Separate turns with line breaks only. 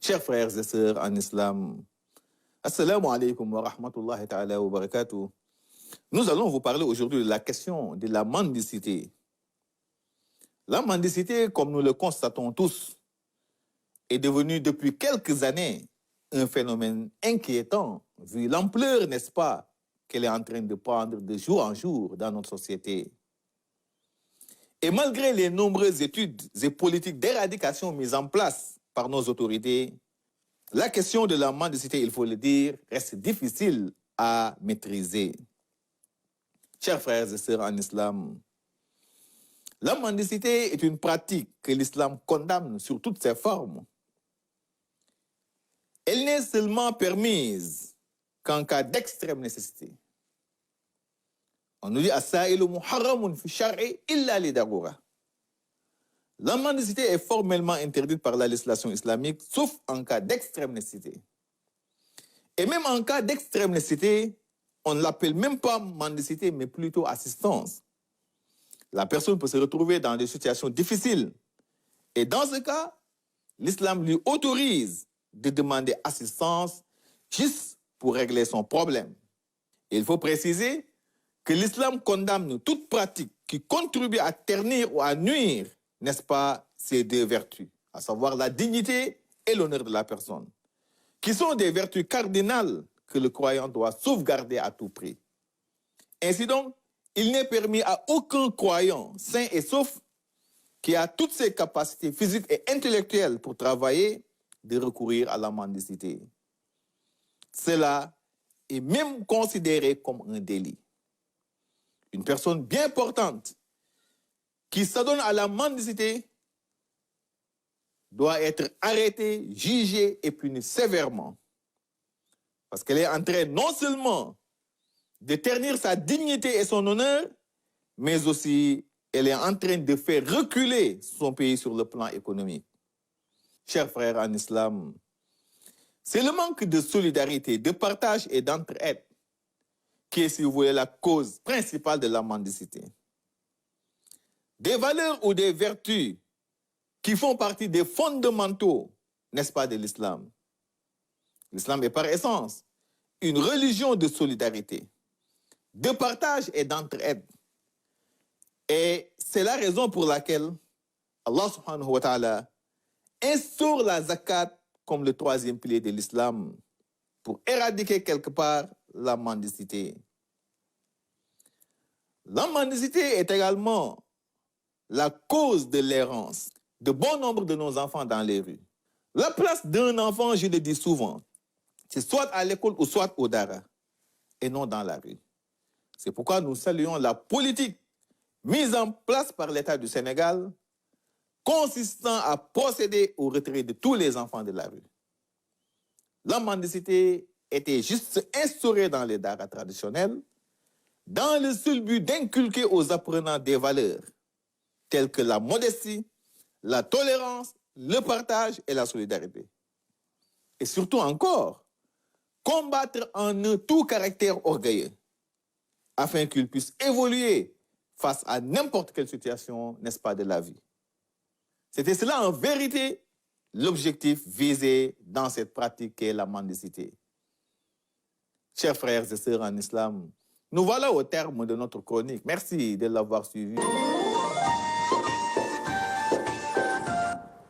Chers frères et sœurs en islam, Assalamu alaikum wa rahmatullahi ta'ala wa barakatuh. Nous allons vous parler aujourd'hui de la question de la mendicité. La mendicité, comme nous le constatons tous, est devenue depuis quelques années un phénomène inquiétant, vu l'ampleur, n'est-ce pas, qu'elle est en train de prendre de jour en jour dans notre société. Et malgré les nombreuses études et politiques d'éradication mises en place par nos autorités, la question de la mendicité, il faut le dire, reste difficile à maîtriser. Chers frères et sœurs en islam, la mendicité est une pratique que l'islam condamne sur toutes ses formes. Elle n'est seulement permise qu'en cas d'extrême nécessité. On nous dit « As-sa'ilu muharramun fi shar'i illa li darura ». La mendicité est formellement interdite par la législation islamique, sauf en cas d'extrême nécessité. Et même en cas d'extrême nécessité, on ne l'appelle même pas mendicité, mais plutôt assistance. La personne peut se retrouver dans des situations difficiles. Et dans ce cas, l'islam lui autorise de demander assistance juste pour régler son problème. Et il faut préciser que l'islam condamne toute pratique qui contribue à ternir ou à nuire, n'est-ce pas, ces deux vertus, à savoir la dignité et l'honneur de la personne, qui sont des vertus cardinales que le croyant doit sauvegarder à tout prix. Ainsi donc, il n'est permis à aucun croyant, sain et sauf, qui a toutes ses capacités physiques et intellectuelles pour travailler, de recourir à la mendicité. Cela est même considéré comme un délit. Une personne bien portante qui s'adonne à la mendicité doit être arrêtée, jugée et punie sévèrement. Parce qu'elle est en train non seulement de ternir sa dignité et son honneur, mais aussi elle est en train de faire reculer son pays sur le plan économique. Chers frères en islam, c'est le manque de solidarité, de partage et d'entraide qui est, si vous voulez, la cause principale de la mendicité. Des valeurs ou des vertus qui font partie des fondamentaux, n'est-ce pas, de l'islam. L'islam est par essence une religion de solidarité, de partage et d'entraide. Et c'est la raison pour laquelle Allah subhanahu wa ta'ala instaure la zakat comme le troisième pilier de l'islam pour éradiquer quelque part la mendicité. La mendicité est également la cause de l'errance de bon nombre de nos enfants dans les rues. La place d'un enfant, je le dis souvent, c'est soit à l'école ou soit au dara, et non dans la rue. C'est pourquoi nous saluons la politique mise en place par l'État du Sénégal, consistant à procéder au retrait de tous les enfants de la rue. La mendicité était juste instaurée dans les daras traditionnels, dans le seul but d'inculquer aux apprenants des valeurs telles que la modestie, la tolérance, le partage et la solidarité. Et surtout encore, combattre en eux tout caractère orgueilleux, afin qu'ils puissent évoluer face à n'importe quelle situation, n'est-ce pas, de la vie. C'était cela en vérité l'objectif visé dans cette pratique qu'est la mendicité. Chers frères et sœurs en islam, nous voilà au terme de notre chronique. Merci de l'avoir suivi.